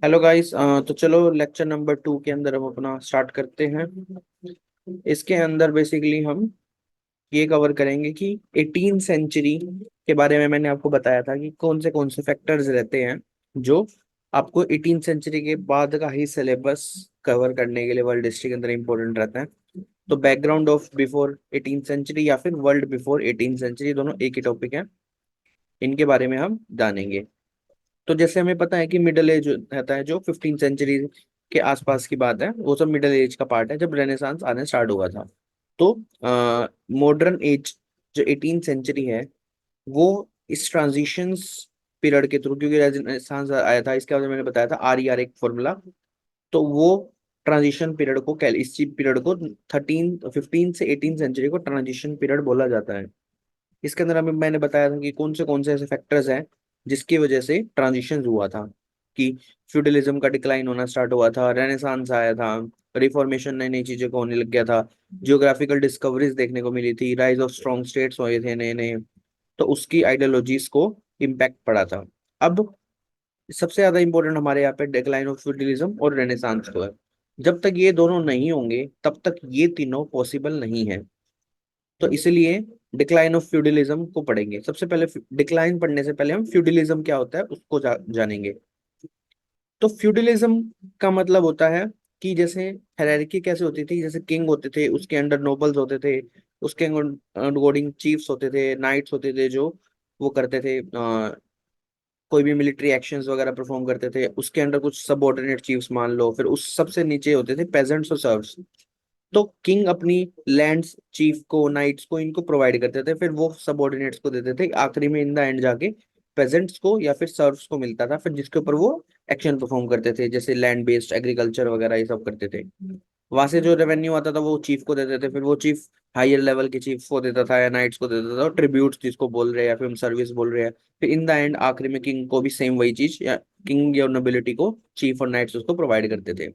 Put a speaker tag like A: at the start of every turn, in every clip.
A: Hello guys. तो चलो lecture number 2 के अंदर हम अपना स्टार्ट करते हैं। इसके अंदर बेसिकली हम ये कवर करेंगे कि 18 सेंचुरी के बारे में मैंने आपको बताया था कि कौन से फैक्टर्स रहते हैं जो आपको 18 सेंचुरी के बाद का ही सिलेबस कवर करने के लिए वर्ल्ड हिस्ट्री के अंदर इंपॉर्टेंट रहता है। तो बैकग्राउंड ऑफ बिफोर 18 सेंचुरी या फिर वर्ल्ड बिफोर 18 सेंचुरी दोनों एक ही टॉपिक है। इनके बारे में हम जानेंगे। तो जैसे हमें पता है कि मिडिल एज रहता है जो 15 सेंचुरी के आसपास की बात है, वो सब मिडिल एज का पार्ट है जब रेनेसांस आने स्टार्ट हुआ था। तो मॉडर्न एज जो 18 सेंचुरी है वो इस ट्रांजिशंस पीरियड के थ्रू, क्योंकि रेनेसांस आया था इसके बाद मैंने बताया था RER एक फॉर्मूला। तो वो ट्रांजिशन पीरियड को इस पीरियड को 15 से 18 सेंचुरी को ट्रांजिशन पीरियड बोला जाता है। इसके अंदर हमें मैंने बताया था कि कौन से ऐसे फैक्टर्स हैं जिसकी वजह से ट्रांजिशन हुआ था, कि फ्यूडलिज्म का डिक्लाइन होना स्टार्ट हुआ था, रेनेसांस आया था, रिफॉर्मेशन नई नई चीजों को होने लग गया था, जियोग्राफिकल डिस्कवरीज देखने को मिली थी, राइज ऑफ स्ट्रॉन्ग स्टेट्स हुए थे नए नए। तो उसकी आइडियोलॉजीज को इम्पैक्ट पड़ा था। अब सबसे ज्यादा इंपॉर्टेंट हमारे यहाँ पे डिक्लाइन ऑफ फ्यूडलिज्म और रेनेसांस को है। जब तक ये दोनों नहीं होंगे तब तक ये तीनों पॉसिबल नहीं है। तो इसलिए डिक्लाइन ऑफ फ्यूडलिज्म को पढ़ेंगे सबसे पहले। डिक्लाइन पढ़ने से पहले हम फ्यूडलिज्म क्या होता है उसको जानेंगे। तो फ्यूडलिज्म का मतलब होता है कि जैसे हायरार्की कैसे होती थी, जैसे किंग होते थे उसके अंडर नोबल्स होते थे, उसके अकॉर्डिंग चीफ्स होते थे, नाइट्स होते थे जो वो करते थे, कोई भी मिलिट्री एक्शंस वगैरह परफॉर्म करते थे, उसके अंडर कुछ सबऑर्डिनेट चीफ्स मान लो, फिर उस सबसे नीचे होते थे पेजेंट्स और सर्व्स। तो किंग अपनी लैंड्स चीफ को, नाइट्स को, इनको प्रोवाइड करते थे, फिर वो सबऑर्डिनेट्स को देते थे, आखिरी में इन द एंड जाके पेजेंट्स को या फिर सर्व्स को मिलता था, फिर जिसके ऊपर वो एक्शन परफॉर्म करते थे, जैसे लैंड बेस्ड एग्रीकल्चर वगैरह ये सब करते थे। वहां से जो रेवेन्यू आता था वो चीफ को देते थे, फिर वो चीफ हायर लेवल के चीफ को देता था या नाइट्स को देता था, ट्रिब्यूट्स जिसको बोल रहे हैं या फिर हम सर्विस बोल रहे हैं। फिर इन द एंड आखिरी में किंग को भी सेम वही चीज, या किंग या नोबिलिटी को चीफ और नाइट्स उसको प्रोवाइड करते थे।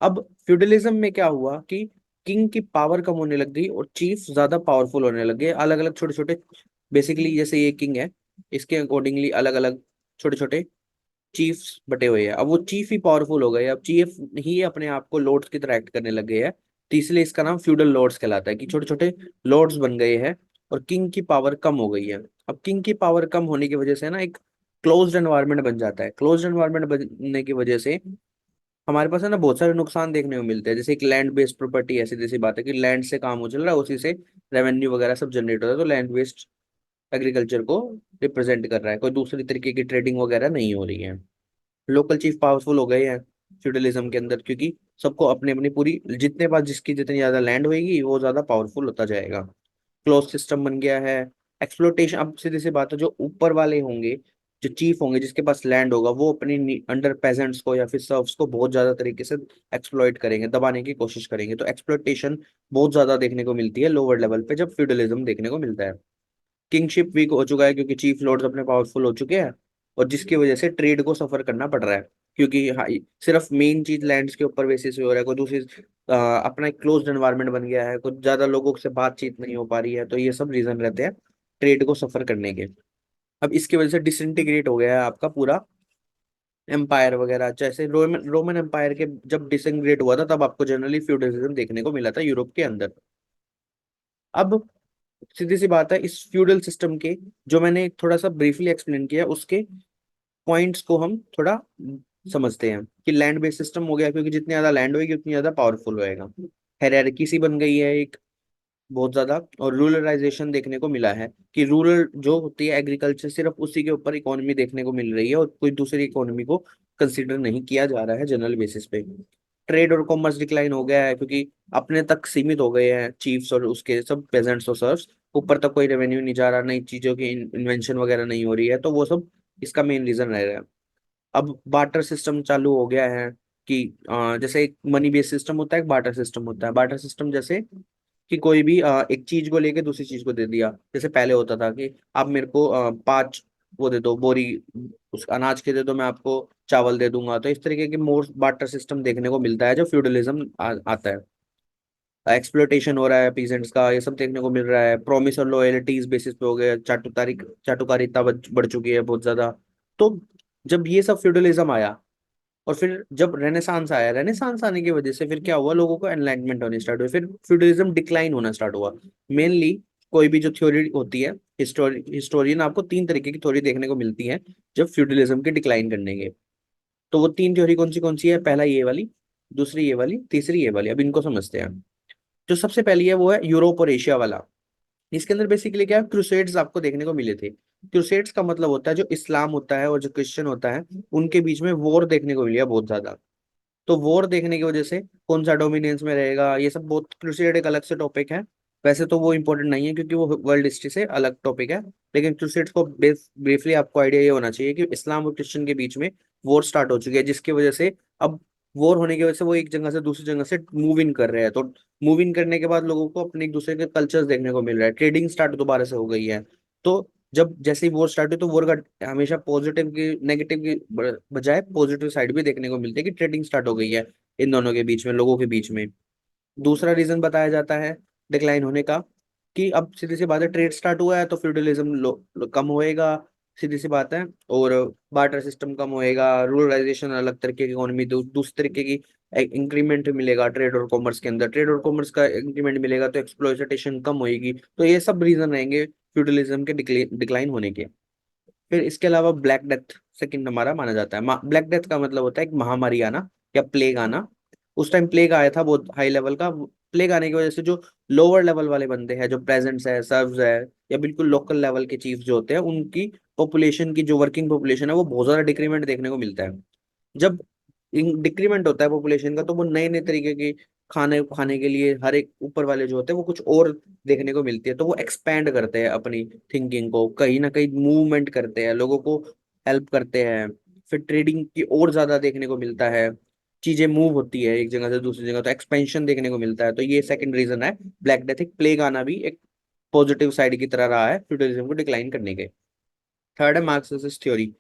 A: अब फ्यूडलिज्म में क्या हुआ कि किंग की पावर कम होने लग गई और चीफ ज्यादा पावरफुल होने लग गए, अलग अलग छोटे छोटे। बेसिकली जैसे ये किंग है, इसके अकॉर्डिंगली अलग अलग छोटे छोटे चीफ्स बटे हुए हैं। अब वो चीफ ही पावरफुल हो गए, अब चीफ ही अपने आप को लॉर्ड्स की तरह एक्ट करने लग गए हैं। तो इसलिए इसका नाम फ्यूडल लॉर्ड्स कहलाता है, कि छोटे छोटे लॉर्ड्स बन गए हैं और किंग की पावर कम हो गई है। अब किंग की पावर कम होने की वजह से ना एक क्लोज्ड एनवायरनमेंट बन जाता है। क्लोज्ड एनवायरनमेंट बनने की वजह से हमारे पास है ना बहुत सारे नुकसान देखने को मिलते हैं। जैसे एक लैंड बेस्ड प्रॉपर्टी, ऐसी जैसी बात है कि लैंड से काम हो चल रहा है, उसी से रेवेन्यू वगैरह सब जनरेट होता है, तो लैंड बेस्ड एग्रीकल्चर को रिप्रेजेंट कर रहा है, कोई दूसरी तरीके की ट्रेडिंग वगैरह नहीं हो रही है। लोकल चीफ पावरफुल हो गए हैं फ्यूडलिज्म के अंदर, क्योंकि सबको अपनी अपनी पूरी, जितने पास जिसकी जितनी ज्यादा लैंड होगी वो ज्यादा पावरफुल होता जाएगा। क्लोज सिस्टम बन गया है। एक्सप्लोटेशन, अब सीधी सी बात है, जो ऊपर वाले होंगे, जो चीफ होंगे जिसके पास लैंड होगा, वो अपनी अंडर पेजेंट्स को या फिर सर्व्स को बहुत ज्यादा तरीके से एक्सप्लॉइट करेंगे, दबाने की कोशिश करेंगे। तो एक्सप्लोटेशन बहुत ज्यादा देखने को मिलती है लोअर लेवल पे जब फ्यूडलिज्म देखने को मिलता है। किंगशिप वीक हो चुका है क्योंकि चीफ लॉर्ड्स अपने पावरफुल हो चुके हैं, और जिसकी वजह से ट्रेड को सफर करना पड़ रहा है, क्योंकि सिर्फ मेन चीज लैंड्स के ऊपर बेसिस पे हो रहा है, कोई दूसरी अपना एक क्लोज्ड एनवायरनमेंट बन गया है, कुछ ज्यादा लोगों से बातचीत नहीं हो पा रही है। तो ये सब रीजन रहते हैं ट्रेड को सफर करने के। अब इसकी वजह से डिसइंटीग्रेट हो गया है आपका पूरा एम्पायर वगैरह। जैसे रोमन रोमन एम्पायर के जब डिसइंटीग्रेट हुआ था तब आपको जनरली फ्यूडलिज्म देखने को मिला था यूरोप के अंदर। अब सीधी सी बात है, इस फ्यूडल सिस्टम के, जो मैंने थोड़ा सा ब्रीफली एक्सप्लेन किया, उसके पॉइंट्स को हम थोड़ा समझते हैं। कि लैंड बेस्ड सिस्टम हो गया क्योंकि जितनी ज्यादा लैंड होगी उतनी ज्यादा पावरफुल होएगा। हायरार्की सी बन गई है एक बहुत ज्यादा, और रूरलाइजेशन देखने को मिला है कि रूरल जो होती है एग्रीकल्चर, सिर्फ उसी के ऊपर इकोनॉमी देखने को मिल रही है और कोई दूसरी इकोनॉमी को कंसीडर नहीं किया जा रहा है जनरल बेसिस पे। ट्रेड और कॉमर्स डिक्लाइन हो गया है क्योंकि अपने तक सीमित हो गए हैं चीफ्स और उसके सब पेजेंट्स और सर्व्स। ऊपर तक कोई रेवेन्यू नहीं जा रहा, नई चीजों की इन्वेंशन वगैरह नहीं हो रही है, तो वो सब इसका मेन रीजन रह रहा है। अब बार्टर सिस्टम चालू हो गया है कि जैसे एक मनी बेस्ड सिस्टम होता है, एक बार्टर सिस्टम होता है। बार्टर सिस्टम जैसे कि कोई भी एक चीज को लेके दूसरी चीज को दे दिया। जैसे पहले होता था कि आप मेरे को 5 वो दे दो बोरी उस अनाज के दे दो, मैं आपको चावल दे दूंगा। तो इस तरीके के मोर बार्टर सिस्टम देखने को मिलता है जब फ्यूडलिज्म आता है। एक्सप्लोटेशन हो रहा है पीजेंट्स का, ये सब देखने को मिल रहा है। प्रॉमिस और लॉयल्टीज बेसिस पे हो गए, चाटुकारिता बढ़ चुकी है बहुत ज्यादा। तो जब ये सब फ्यूडलिज्म आया और फिर जब रेनेसांस आया, रेनेसांस आने की वजह से फिर क्या हुआ, लोगों को एनलाइटमेंट होनी स्टार्ट हुई, फिर फ्यूडलिज्म डिक्लाइन होना स्टार्ट हुआ। मेनली कोई भी जो थ्योरी होती है, हिस्टोरियन आपको तीन तरीके की थ्योरी देखने को मिलती है जब फ्यूडलिज्म के डिक्लाइन करने के। तो वो तीन थ्योरी कौन सी है, पहला ये वाली, दूसरी ये वाली, तीसरी ये वाली। अब इनको समझते हैं। जो सबसे पहली है वो है यूरोप और एशिया वाला। इसके अंदर बेसिकली क्या है, क्रूसेड्स आपको देखने को मिले थे। क्रूसेड्स का मतलब होता है जो इस्लाम होता है और जो क्रिश्चियन होता है, उनके बीच में वॉर देखने को मिली है बहुत ज्यादा। तो वॉर देखने की वजह से कौन सा डोमिनेंस में रहेगा, ये सब बहुत, क्रूसेड एक अलग से टॉपिक है। वैसे तो वो इंपॉर्टेंट नहीं है क्योंकि वो वर्ल्ड हिस्ट्री से अलग टॉपिक है। लेकिन क्रूसेड्स को ब्रीफली आपको आइडिया ये होना चाहिए कि इस्लाम और क्रिश्चियन के बीच में वॉर स्टार्ट हो चुकी है, जिसकी वजह से अब वॉर होने की वजह से वो एक जगह से दूसरी जगह से मूव इन कर रहे हैं। तो मूव इन करने के बाद लोगों को अपने एक दूसरे के कल्चर्स देखने को मिल रहा है, ट्रेडिंग स्टार्ट दोबारा से हो गई है। तो जब जैसे ही वॉर स्टार्ट हुई तो वॉर का हमेशा पॉजिटिव की नेगेटिव की बजाय पॉजिटिव साइड भी देखने को मिलती है कि ट्रेडिंग स्टार्ट हो गई है इन दोनों के बीच में, लोगों के बीच में। दूसरा रीजन बताया जाता है डिक्लाइन होने का कि अब सीधी सी बात है, ट्रेड स्टार्ट हुआ है तो फ्यूडलिज्म कम होएगा, सीधी सी बात है। और बार्टर सिस्टम कम होएगा, रूरलाइजेशन, अलग तरीके की इकोनॉमी, दूसरे तरीके की इंक्रीमेंट मिलेगा ट्रेड और कॉमर्स के अंदर, ट्रेड और कॉमर्स का इंक्रीमेंट मिलेगा तो एक्सप्लॉयटेशन कम होएगी। तो ये सब रीजन रहेंगे फ्यूडलिज्म के डिक्लाइन होने के। फिर इसके अलावा ब्लैक डेथ सेकंड हमारा माना जाता है। ब्लैक डेथ का मतलब होता है एक महामारी आना या प्लेग आना। उस टाइम प्लेग आया था बहुत हाई लेवल का। प्लेग आने की वजह से जो लोअर लेवल वाले बंदे हैं, जो प्रेजेंट्स है, सर्व्स है, या बिल्कुल लोकल लेवल के चीफ जो होते हैं, उनकी पॉपुलेशन की जो वर्किंग पॉपुलेशन है वो बहुत ज्यादा डिक्रीमेंट देखने को मिलता है। जब डिक्रीमेंट होता है पॉपुलेशन का तो वो नए नए तरीके के खाने खाने के लिए हर एक ऊपर वाले जो होते हैं वो कुछ और देखने को मिलती है, तो वो एक्सपैंड करते हैं अपनी थिंकिंग को, कहीं ना कहीं मूवमेंट करते हैं, लोगों को हेल्प करते हैं। फिर ट्रेडिंग की और ज्यादा देखने को मिलता है, चीजें मूव होती है एक जगह से दूसरी जगह, तो एक्सपेंशन देखने को मिलता है। तो ये सेकंड रीजन है ब्लैक डेथ। एक प्लेग आना भी एक पॉजिटिव साइड की तरह रहा है फ्यूडलिज्म को डिक्लाइन करने के। थर्ड है मार्क्सिस्ट थ्योरी।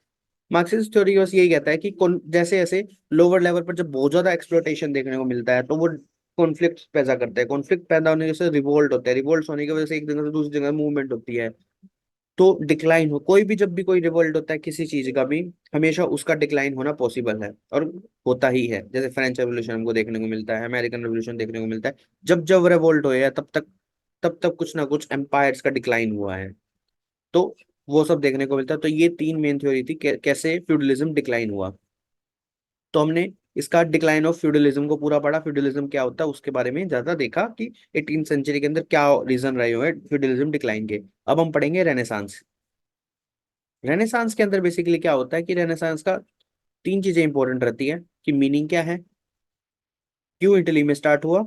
A: मार्क्सिस्ट थ्योरी बस यही कहता है कि कौन जैसे जैसे लोअर लेवल पर जब बहुत ज्यादा एक्सप्लोटेशन देखने को मिलता है तो वो कॉन्फ्लिक्ट पैदा करते हैं, कॉन्फ्लिक्ट पैदा होने से रिवोल्ट होते हैं, रिवोल्ट होने की वजह से एक जगह से दूसरी जगह मूवमेंट होती है। तो डिक्लाइन हो, कोई भी जब भी कोई रिवोल्ट होता है किसी चीज का भी, हमेशा उसका डिक्लाइन होना पॉसिबल है और होता ही है। जैसे फ्रेंच रेवोल्यूशन हमको देखने को मिलता है, अमेरिकन रेवोल्यूशन देखने को मिलता है। जब जब रिवोल्ट हुए हैं तब तक कुछ ना कुछ एम्पायर्स का डिक्लाइन हुआ है। तो वो सब देखने को मिलता है। तो ये तीन मेन थ्योरी थी कैसे फ्यूडलिज्म डिक्लाइन हुआ। तो हमने इसका डिक्लाइन ऑफ फ्यूडलिज्म को पूरा पढ़ा, फ्यूडलिज्म क्या होता है उसके बारे में ज्यादा देखा कि 18th सेंचुरी के अंदर क्या रीजन रहे हुए हैं फ्यूडलिज्म डिक्लाइन के। अब हम पढ़ेंगे रेनेसांस। रेनेसांस के अंदर बेसिकली क्या होता है कि रेनेसांस का तीन चीजें इंपॉर्टेंट रहती है कि मीनिंग क्या है, क्यों इटली में स्टार्ट हुआ,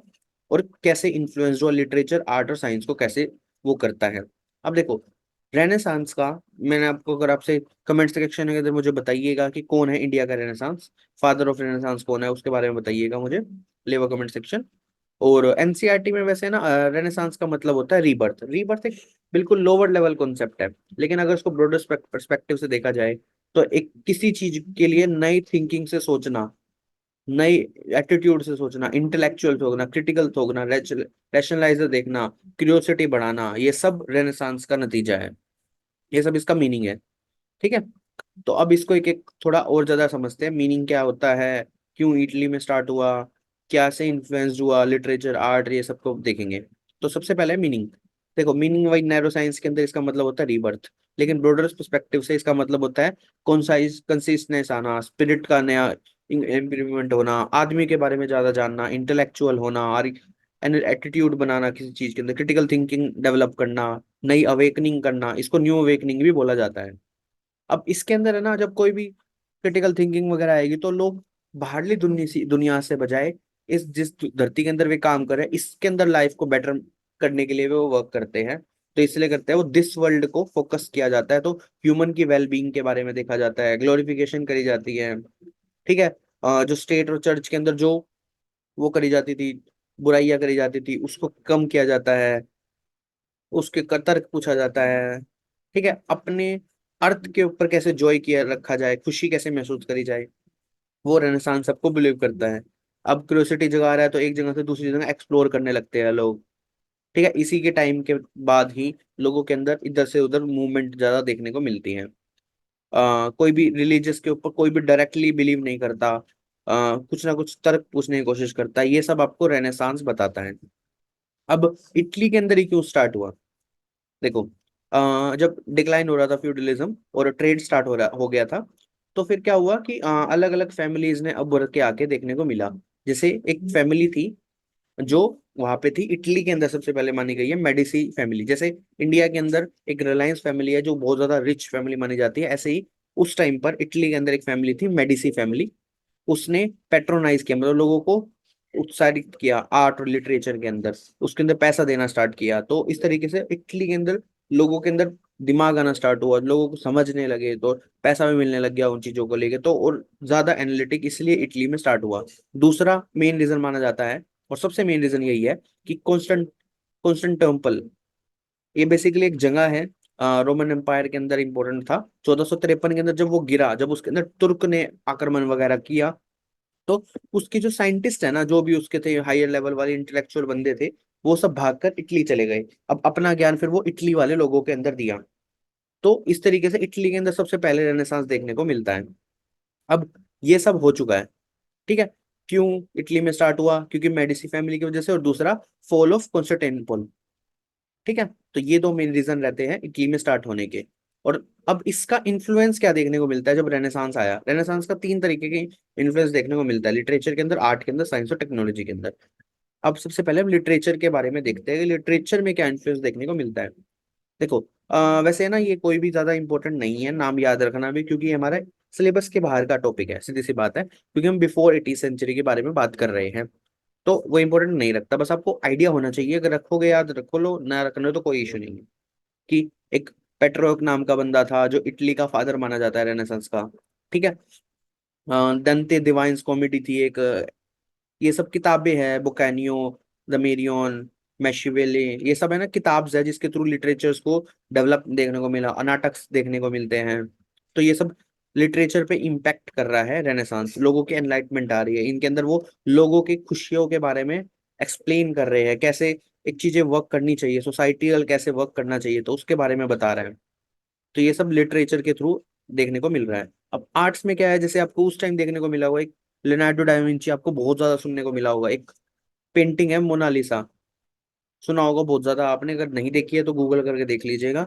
A: और कैसे इन्फ्लुएंस हुआ लिटरेचर, आर्ट और साइंस को, कैसे वो करता है। अब देखो रेनेसांस का, मैंने आपको अगर आपसे कमेंट सेक्शन में अगर मुझे बताइएगा कि कौन है इंडिया का रेनेसांस, फादर ऑफ रेनेसांस कौन है, उसके बारे में बताइएगा मुझे, लेवा कमेंट सेक्शन। और एनसीईआरटी में वैसे ना रेनेसांस का मतलब होता है रीबर्थ। रीबर्थ एक बिल्कुल लोअर लेवल कॉन्सेप्ट है, लेकिन अगर उसको ब्रॉडर पर्सपेक्टिव से देखा जाए तो एक किसी चीज के लिए नई थिंकिंग से सोचना, नई एटीट्यूड से सोचना, इंटेलेक्चुअल सोचना, क्रिटिकल सोचना, रैशनलाइजर देखना, क्यूरियोसिटी बढ़ाना, ये सब रेनेसांस का नतीजा है, ये सब इसका मीनिंग है। ठीक है। तो अब इसको एक एक थोड़ा और ज्यादा समझते हैं, मीनिंग क्या होता है, क्यों इटली में स्टार्ट हुआ, क्या से इन्फ्लुएंस हुआ लिटरेचर, आर्ट, ये सबको देखेंगे। तो सबसे पहले मीनिंग। देखो मीनिंग वाइज नैरो साइंस के अंदर इसका मतलब होता है रीबर्थ, लेकिन ब्रॉडर पर्सपेक्टिव से इसका मतलब होता है कंसिस्टेंस आना, स्पिरिट का नया इम्प्रूवमेंट होना, आदमी के बारे में ज्यादा जानना, इंटेलेक्चुअल होना, और एटीट्यूड बनाना किसी चीज के अंदर, क्रिटिकल थिंकिंग डेवलप करना, नई अवेकनिंग करना, इसको न्यू अवेकनिंग भी बोला जाता है। अब इसके अंदर है ना, जब कोई भी क्रिटिकल थिंकिंग वगैरह आएगी तो लोग बाहरली दुनिया से बजाय इस जिस धरती के अंदर वे काम कर रहे हैं इसके अंदर लाइफ को बेटर करने के लिए वो वर्क करते हैं। तो इसलिए करते हैं वो, दिस वर्ल्ड को फोकस किया जाता है, तो ह्यूमन की वेलबींग के बारे में देखा जाता है, ग्लोरिफिकेशन करी जाती है। ठीक है। जो स्टेट और चर्च के अंदर जो वो करी जाती थी, बुराइयां करी जाती थी, उसको कम किया जाता है, उसके तर्क पूछा जाता है। ठीक है। अपने अर्थ के ऊपर कैसे जॉय किया रखा जाए, खुशी कैसे महसूस करी जाए, वो रेनेसांस सबको बिलीव करता है। अब क्यूरियोसिटी जगा रहा है तो एक जगह से दूसरी जगह एक्सप्लोर करने लगते हैं लोग। ठीक है। इसी के टाइम के बाद ही लोगों के अंदर इधर से उधर मूवमेंट ज्यादा देखने को मिलती है। कोई भी रिलीजियस के ऊपर कोई भी डायरेक्टली बिलीव नहीं करता, कुछ ना कुछ तर्क पूछने की कोशिश करता है। ये सब आपको रेनेसांस बताता है। अब इटली के अंदर ही क्यों स्टार्ट हुआ? देखो, जब डिक्लाइन हो रहा था फ्यूडलिज्म और ट्रेड स्टार्ट हो गया था, तो फिर क्या हुआ कि अलग अलग फैमिलीज ने अब उभर के आके देखने को मिला। जैसे एक फैमिली थी जो वहां पे थी इटली के अंदर, सबसे पहले मानी गई है मेडिसी फैमिली। जैसे इंडिया के अंदर एक रिलायंस फैमिली है जो बहुत ज्यादा रिच फैमिली मानी जाती है, ऐसे ही उस टाइम पर इटली के अंदर एक फैमिली थी मेडिसी फैमिली। उसने पेट्रोनाइज किया, मतलब लोगों को उत्साहित किया आर्ट और लिटरेचर के अंदर, उसके अंदर पैसा देना स्टार्ट किया। तो इस तरीके से इटली के अंदर लोगों के अंदर दिमाग आना स्टार्ट हुआ, लोगों को समझने लगे, तो पैसा भी मिलने लग गया उन चीजों को लेके, तो और ज्यादा एनालिटिक इसलिए इटली में स्टार्ट हुआ। दूसरा मेन रीजन माना जाता है, और सबसे मेन रीजन यही है कि कॉन्स्टेंटिनोपल, ये बेसिकली एक जगह है रोमन एम्पायर के अंदर, इंपॉर्टेंट था। 1453 के अंदर जब वो गिरा, जब उसके अंदर तुर्क ने आक्रमण वगैरह किया, तो उसके जो साइंटिस्ट है ना, जो भी उसके थे हायर लेवल वाले इंटेलेक्चुअल बंदे थे, वो सब भागकर इटली चले गए। अब अपना ज्ञान फिर वो इटली वाले लोगों के अंदर दिया। तो इस तरीके से इटली के अंदर सबसे पहले रेनेसांस देखने को मिलता है। अब ये सब हो चुका है, ठीक है। क्यों इटली में स्टार्ट हुआ? क्योंकि मेडिसी फैमिली की वजह से, और दूसरा फॉल ऑफ कॉन्स्टेंटिनोपल, ठीक है। तो ये दो मेन रीजन रहते हैं इटली में स्टार्ट होने के। और अब इसका इन्फ्लुएंस क्या देखने को मिलता है जब रेनेसांस आया? रेनेसांस का तीन तरीके के इन्फ्लुएंस देखने को मिलता है, लिटरेचर के अंदर, आर्ट के अंदर, साइंस और टेक्नोलॉजी के अंदर। अब सबसे पहले हम लिटरेचर के बारे में देखते हैं कि लिटरेचर में क्या इन्फ्लुएंस देखने को मिलता है। देखो, वैसे ना ये कोई भी ज्यादा इंपॉर्टेंट नहीं है नाम याद रखना भी, क्योंकि ये हमारे सिलेबस के बाहर का टॉपिक है, सीधी सी बात है, क्योंकि हम बिफोर 18th सेंचुरी के बारे में बात कर रहे हैं। तो वो इंपॉर्टेंट नहीं रखता, बस आपको आइडिया होना चाहिए। अगर रखोगे याद रखो, लो ना रखना तो कोई इशू नहीं है। कि एक पेट्रोक नाम का बंदा था जो इटली का फादर माना जाता है रेनेसांस का, ठीक है। दंते डिवाइन्स कॉमेडी थी एक, ये सब किताबें हैं, बुकानियो, द मेरियन, मैशिवेले, ये सब है ना किताब है जिसके थ्रू लिटरेचर्स को डेवलप देखने को मिला, नाटक देखने को मिलते हैं। तो ये सब लिटरेचर पे इम्पैक्ट कर रहा है रेनेसांस, लोगों की एनलाइटमेंट आ रही है इनके अंदर, वो लोगों की खुशियों के बारे में एक्सप्लेन कर रहे हैं, कैसे एक चीजें वर्क करनी चाहिए, सोसाइटियल कैसे वर्क करना चाहिए, तो उसके बारे में बता रहे हैं। तो ये सब लिटरेचर के थ्रू देखने को मिल रहा है। अब आर्ट्स में क्या है, जैसे आपको उस टाइम देखने को मिला होगा एक लियोनार्डो डा विंची, आपको बहुत ज्यादा सुनने को मिला होगा। एक पेंटिंग है मोनालिसा, सुना होगा बहुत ज्यादा आपने, अगर नहीं देखी है तो गूगल करके देख लीजिएगा।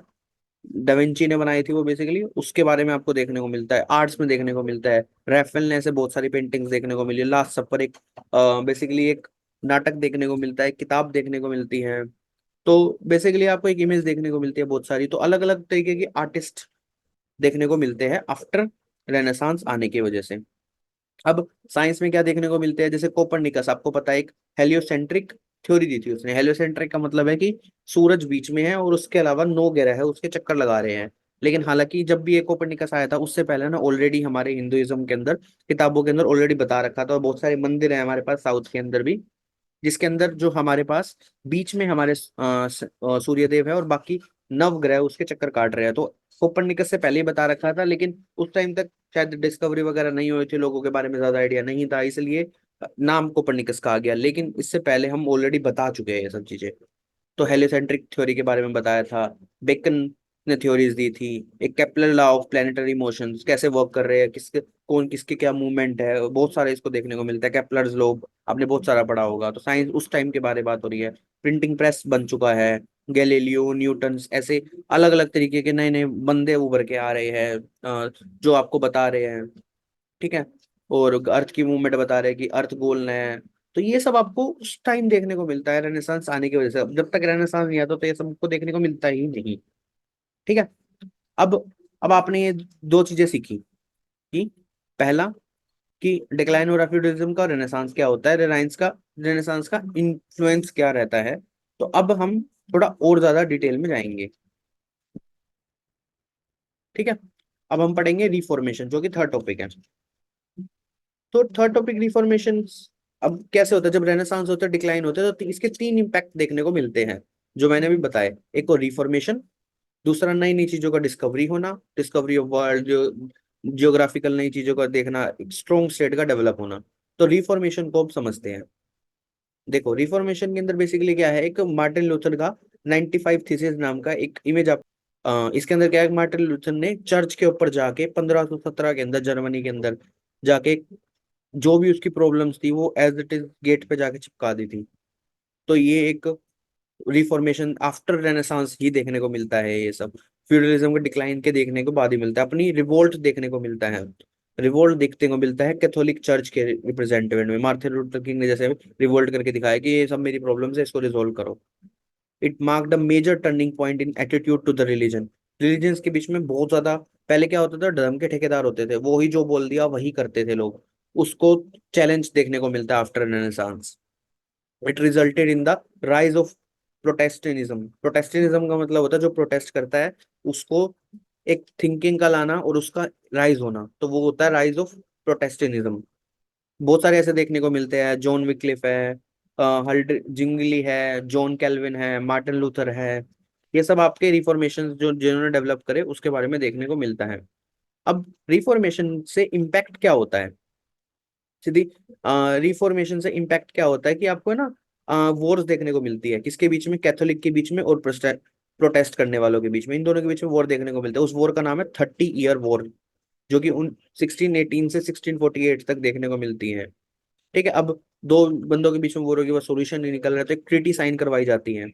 A: डाविंची ने बनाई थी वो, बेसिकली उसके बारे में आपको देखने को मिलता है, आर्ट्स में देखने को मिलता है। रैफेल ने ऐसे बहुत सारी पेंटिंग्स देखने को मिली, लास्ट सपर एक बेसिकली एक नाटक देखने को मिलता है, किताब देखने को मिलती है। तो बेसिकली आपको एक इमेज देखने को मिलती है बहुत सारी, तो अलग अलग तरीके के आर्टिस्ट देखने को मिलते हैं आफ्टर रेनेसांस आने की वजह से। अब साइंस में क्या देखने को मिलते हैं, जैसे कोपरनिकस, आपको पता है एक हेलियोसेंट्रिक थ्योरी दी थी उसने। हेलियोसेंट्रिक का मतलब है कि सूरज बीच में है और उसके अलावा 9 ग्रह है उसके चक्कर लगा रहे हैं। लेकिन हालांकि जब भी ये कोपरनिकस आया था उससे पहले ना ऑलरेडी हमारे हिंदुइज्म के अंदर किताबों के अंदर ऑलरेडी बता रखा था, और बहुत सारे मंदिर हैं हमारे पास साउथ के अंदर भी, जिसके अंदर जो हमारे पास बीच में हमारे सूर्यदेव है और बाकी नवग्रह उसके चक्कर काट रहे हैं। तो कोपरनिकस से पहले ही बता रखा था, लेकिन उस टाइम तक शायद डिस्कवरी वगैरह नहीं हुई थी, लोगों के बारे में ज्यादा आइडिया नहीं था, इसलिए नाम कोपरनिकस कहा गया। लेकिन इससे पहले हम ऑलरेडी बता चुके हैं ये सब चीजें। तो हेलियोसेंट्रिक थ्योरी के बारे में बताया था, बेकन ने थ्योरीज दी थी, एक Kepler law of planetary motions कैसे वर्क कर रहे हैं, किसके कौन किसके क्या मूवमेंट है, बहुत सारे इसको देखने को मिलता है। केपलर्स लॉ आपने बहुत सारा पढ़ा होगा। तो साइंस उस टाइम के बारे में बात हो रही है। प्रिंटिंग प्रेस बन चुका है, गैलीलियो न्यूटन ऐसे अलग अलग तरीके के नए नए बंदे उभर के आ रहे हैं, जो आपको बता रहे हैं, ठीक है। और अर्थ की मूवमेंट बता रहे हैं कि अर्थ गोल है। तो ये सब आपको उस टाइम देखने को मिलता है रेनेसांस आने की वजह से। अब जब तक रेनेसांस नहीं आता तो ये सब आपको देखने को मिलता ही नहीं, ठीक है। अब अब आपने ये दो चीजें सीखी कि पहला कि डिक्लाइन और फ्यूडलिज्म का, रेनेसांस क्या होता है, रेनेसांस का इन्फ्लुएंस क्या रहता है। तो अब हम थोड़ा और ज्यादा डिटेल में जाएंगे, ठीक है। अब हम पढ़ेंगे रिफॉर्मेशन, जो कि थर्ड टॉपिक है। तो थर्ड टॉपिक रिफॉर्मेशन। अब कैसे होता है जब रेनेसांस होता है, डिक्लाइन होता है, तो इसके तीन इंपैक्ट देखने को मिलते हैं जो मैंने भी बताए। एक और रिफॉर्मेशन, दूसरा नई नई चीजों का डिस्कवरी होना, डिस्कवरी ऑफ वर्ल्ड, जो जियोग्राफिकल नई चीजों का देखना, एक स्ट्रॉन्ग स्टेट का डेवलप होना। तो रिफॉर्मेशन को अब समझते हैं। देखो, रिफॉर्मेशन के अंदर बेसिकली क्या है, एक मार्टिन लूथर का 95 थीसिस नाम का एक इमेज आप, इसके अंदर क्या है, मार्टिन लूथर ने चर्च के ऊपर जाके 1517 के अंदर जर्मनी के अंदर जाके जो भी उसकी प्रॉब्लम्स थी वो एज इट इज गेट पे जाके चिपका दी थी। तो ये एक रिफॉर्मेशन आफ्टर रेनेसांस ही देखने को मिलता है। ये सब फ्यूडलिज्म के डिक्लाइन के देखने को बाद ही मिलता है। अपनी रिवोल्ट देखने को मिलता है, रिवोल्ट देखने को मिलता है कैथोलिक चर्च के रिप्रेजेंटेटिव में। मार्टिन लूथर किंग ने जैसे रिवोल्ट करके दिखाया कि ये सब मेरी प्रॉब्लम्स है, इसको रिजोल्व करो। It marked a major turning point in attitude to the religion. Religions के बीच में बहुत ज्यादा, पहले क्या होता था, धर्म के ठेकेदार होते थे, वो ही जो बोल दिया वही करते थे लोग। उसको चैलेंज देखने को मिलता है after renaissance. It resulted in the rise of protestantism. Protestantism का मतलब होता है जो प्रोटेस्ट करता है उसको एक थिंकिंग का लाना और उसका राइज होना, तो वो होता है राइज ऑफ प्रोटेस्टेनिज्म। बहुत सारे ऐसे देखने को मिलते हैं, जॉन विक्लिफ है, हल्ट जिंगली है, जॉन कैल्विन है, मार्टिन लूथर है। ये सब आपके रिफॉर्मेशन जो जिन्होंने डेवलप करे उसके बारे में देखने को मिलता है। अब रिफॉर्मेशन से इम्पैक्ट क्या होता है, सीधी रिफॉर्मेशन से इम्पैक्ट क्या होता है कि आपको ना वॉर्स देखने को मिलती है, किसके बीच में, कैथोलिक के बीच में और प्रोटेस्ट करने वालों के बीच में। इन दोनों के बीच में वॉर देखने को मिलता है। उस वॉर का नाम है 30 ईयर वॉर, जो कि उन 1618 से 1648 तक देखने को मिलती है। ठीक है। अब दो बंदों के बीच में वॉर होगी, वो सोल्यूशन नहीं निकल रहा, तो एक ट्रीटी साइन करवाई जाती है।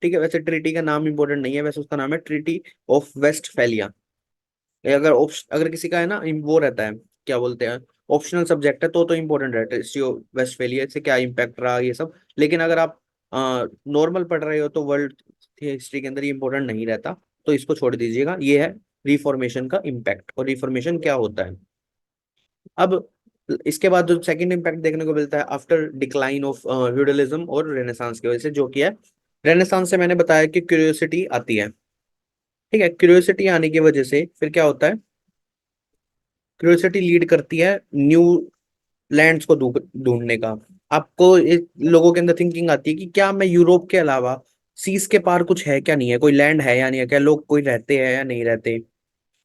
A: ठीक है। वैसे ट्रीटी का नाम इंपॉर्टेंट नहीं है, वैसे उसका नाम है ट्रीटी ऑफ वेस्टफैलिया। अगर किसी का है ना वो रहता है, क्या बोलते हैं, ऑप्शनल सब्जेक्ट है तो इम्पोर्टेंट रहता है हिस्ट्री ऑफ वेस्टफेलिया से क्या इम्पैक्ट रहा ये सब। लेकिन अगर आप नॉर्मल पढ़ रहे हो तो वर्ल्ड हिस्ट्री के अंदर ये इंपॉर्टेंट नहीं रहता, तो इसको छोड़ दीजिएगा। ये है रिफॉर्मेशन का इम्पैक्ट और रिफॉर्मेशन क्या होता है। अब इसके बाद जो सेकंड इम्पैक्ट देखने को मिलता है आफ्टर डिक्लाइन ऑफ फ्यूडलिज्म और रेनेसांस की वजह से, जो कि है रेनेसांस से मैंने बताया कि क्यूरियोसिटी आती है। ठीक है। क्यूरियोसिटी आने की वजह से फिर क्या होता है, क्यूरियोसिटी लीड करती है न्यू लैंड्स को ढूंढने का। आपको लोगों के अंदर थिंकिंग आती है कि क्या मैं यूरोप के अलावा सीज के पार कुछ है क्या, नहीं है, कोई लैंड है या नहीं है, क्या लोग कोई रहते हैं या नहीं रहते।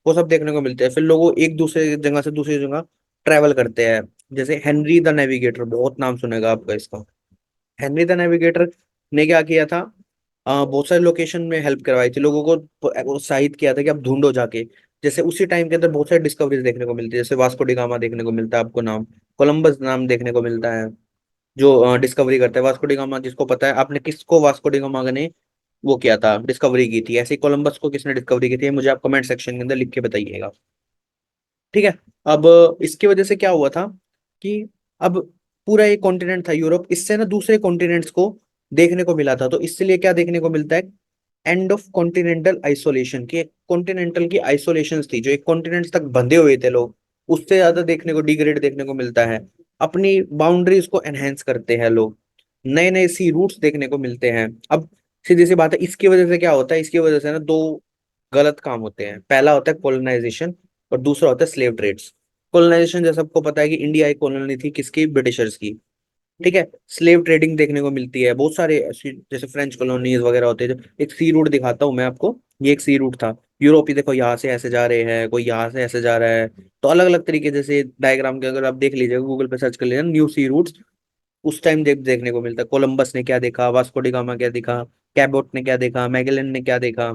A: वो सब देखने को मिलते हैं। फिर लोग एक दूसरे जगह से दूसरी जगह ट्रैवल करते हैं। जैसे हेनरी द नेविगेटर, बहुत नाम सुनेगा आपका इसका। हेनरी द नेविगेटर ने क्या किया था, बहुत सारे लोकेशन में हेल्प करवाई थी, लोगों को उत्साहित किया था कि आप ढूंढो जाके। जैसे उसी टाइम के अंदर बहुत सारी डिस्कवरीज देखने को मिलती है, जैसे वास्को डी गामा देखने को मिलता है आपको नाम, कोलंबस नाम देखने को मिलता है, जो डिस्कवरी करता है। वास्को डी गामा, जिसको पता है, आपने किसको वास्को डी गामा ने वो किया था, डिस्कवरी की थी, ऐसे ही कोलंबस को किसने डिस्कवरी की थी, ये मुझे आप कमेंट सेक्शन के अंदर लिख के बताइएगा। ठीक है। अब इसकी वजह से क्या हुआ था कि अब पूरा एक कॉन्टिनेंट था यूरोप, इससे ना दूसरे कॉन्टिनेंट्स को देखने को मिला था। तो इसलिए क्या देखने को मिलता है, एंड ऑफ कॉन्टिनेंटल आइसोलेशन, की एक कॉन्टिनेंटल की आइसोलेशन थी, जो एक कॉन्टिनेंट तक बंधे हुए थे लोग, उससे ज्यादा देखने को डिग्रेड देखने को मिलता है। अपनी बाउंड्रीज को एनहेंस करते हैं लोग, नए नए सी रूट्स देखने को मिलते हैं। अब सीधी सी बात है, इसकी वजह से क्या होता है, इसकी वजह से ना दो गलत काम होते हैं। पहला होता है कॉलोनाइजेशन और दूसरा होता है स्लेव ट्रेड्स। कॉलोनाइजेशन, जैसे सबको पता है कि इंडिया एक कॉलोनी थी किसकी, ब्रिटिशर्स की। ठीक है। स्लेव ट्रेडिंग देखने को मिलती है बहुत सारे जैसे फ्रेंच कॉलोनीज वगैरह होते हैं। एक सी रूट दिखाता हूँ मैं आपको, ये एक सी रूट था। यूरोपी देखो, यहाँ से ऐसे जा रहे हैं, कोई यहाँ से ऐसे जा रहा है। तो अलग अलग तरीके, जैसे डायग्राम के अगर आप देख लीजिएगा, गूगल पे सर्च कर लीजिए न्यू सी रूट्स, उस टाइम देखने को मिलता है। कोलंबस ने क्या देखा, वास्को डी गामा क्या देखा, कैबोट ने क्या देखा, मैगेलन ने क्या देखा।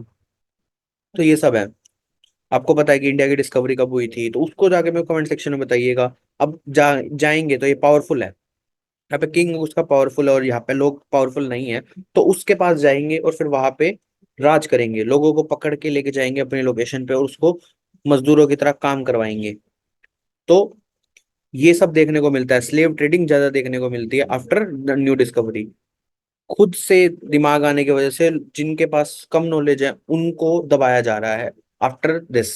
A: तो ये सब है। आपको पता है कि इंडिया की डिस्कवरी कब हुई थी, तो उसको जाके मेरे कमेंट सेक्शन में बताइएगा। अब जाएंगे तो ये पावरफुल है, यहाँ पे किंग उसका पावरफुल है और यहाँ पे लोग पावरफुल नहीं है, तो उसके पास जाएंगे और फिर वहां पे राज करेंगे, लोगों को पकड़ के लेके जाएंगे अपनी लोकेशन पे और उसको मजदूरों की तरह काम करवाएंगे। तो ये सब देखने को मिलता है। स्लेव ट्रेडिंग ज्यादा देखने को मिलती है आफ्टर न्यू डिस्कवरी। खुद से दिमाग आने की वजह से जिनके पास कम नॉलेज है उनको दबाया जा रहा है आफ्टर दिस।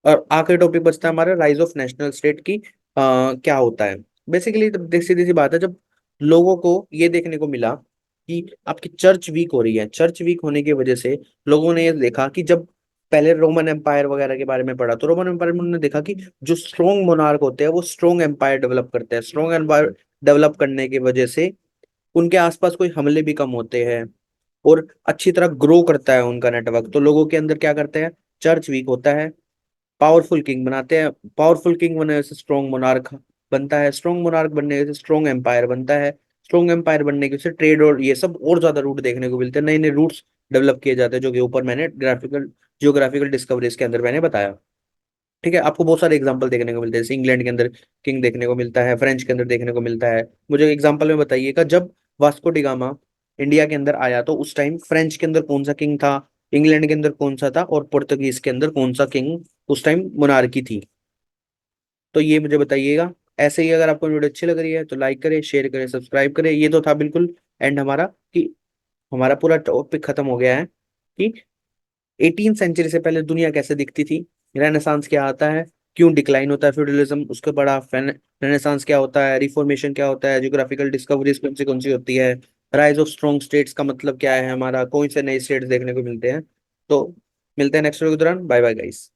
A: और आखिरी टॉपिक बचता है हमारा राइज ऑफ नेशनल स्टेट की, क्या होता है। बेसिकली सीधी सी बात है, जब लोगों को ये देखने को मिला कि आपकी चर्च वीक हो रही है, चर्च वीक होने की वजह से लोगों ने ये देखा कि जब पहले रोमन एम्पायर वगैरह के बारे में पढ़ा, तो रोमन एम्पायर में उन्होंने देखा कि जो स्ट्रॉन्ग मोनार्क होते हैं वो स्ट्रॉन्ग एम्पायर डेवलप करते हैं। स्ट्रॉन्ग एम्पायर डेवलप करने की वजह से उनके आसपास कोई हमले भी कम होते हैं और अच्छी तरह ग्रो करता है उनका नेटवर्क। तो लोगों के अंदर क्या करते हैं, चर्च वीक होता है, पावरफुल किंग बनाते हैं, पावरफुल किंग बनने से स्ट्रॉन्ग मोनार्क बनता है, स्ट्रॉन्ग मोनार्क बनने से स्ट्रॉन्ग एम्पायर बनता है, स्ट्रॉन्ग एम्पायर बनने के से ट्रेड और ये सब और ज्यादा रूट देखने को मिलते हैं, नए नए रूट्स डेवलप किए जाते हैं, जो कि ऊपर मैंने ग्राफिकल जियोग्राफिकल डिस्कवरीज के अंदर मैंने बताया। ठीक है, आपको बहुत सारे एग्जांपल देखने को मिलते हैं, जैसे इंग्लैंड के अंदर किंग देखने को मिलता है, फ्रेंच के अंदर देखने को मिलता है। मुझे एग्जांपल में बताइएगा, जब वास्को डिगामा इंडिया के अंदर आया तो उस टाइम फ्रेंच के अंदर कौन सा किंग था, इंग्लैंड के अंदर कौन सा था, और पुर्तगीज के अंदर कौन सा किंग उस टाइम मोनार्की थी। तो ये मुझे बताइएगा। ऐसे ही अगर आपको वीडियो अच्छी लग रही है तो लाइक करें, शेयर करें, सब्सक्राइब करें। ये तो था बिल्कुल एंड हमारा, कि हमारा पूरा टॉपिक खत्म हो गया है कि 18 सेंचुरी से पहले दुनिया कैसे दिखती थी, रेनेसांस क्या आता है, क्यों डिक्लाइन होता है फ्यूडलिज्म, उसके बड़ा रेनेसांस क्या होता है, रिफॉर्मेशन क्या होता है, ज्योग्राफिकल डिस्कवरीज कौन सी होती है, राइज ऑफ स्ट्रॉन्ग स्टेट्स का मतलब क्या है, हमारा कौन से नए स्टेट्स देखने को मिलते हैं। तो मिलते हैं नेक्स्ट वीडियो के दौरान। Bye bye guys.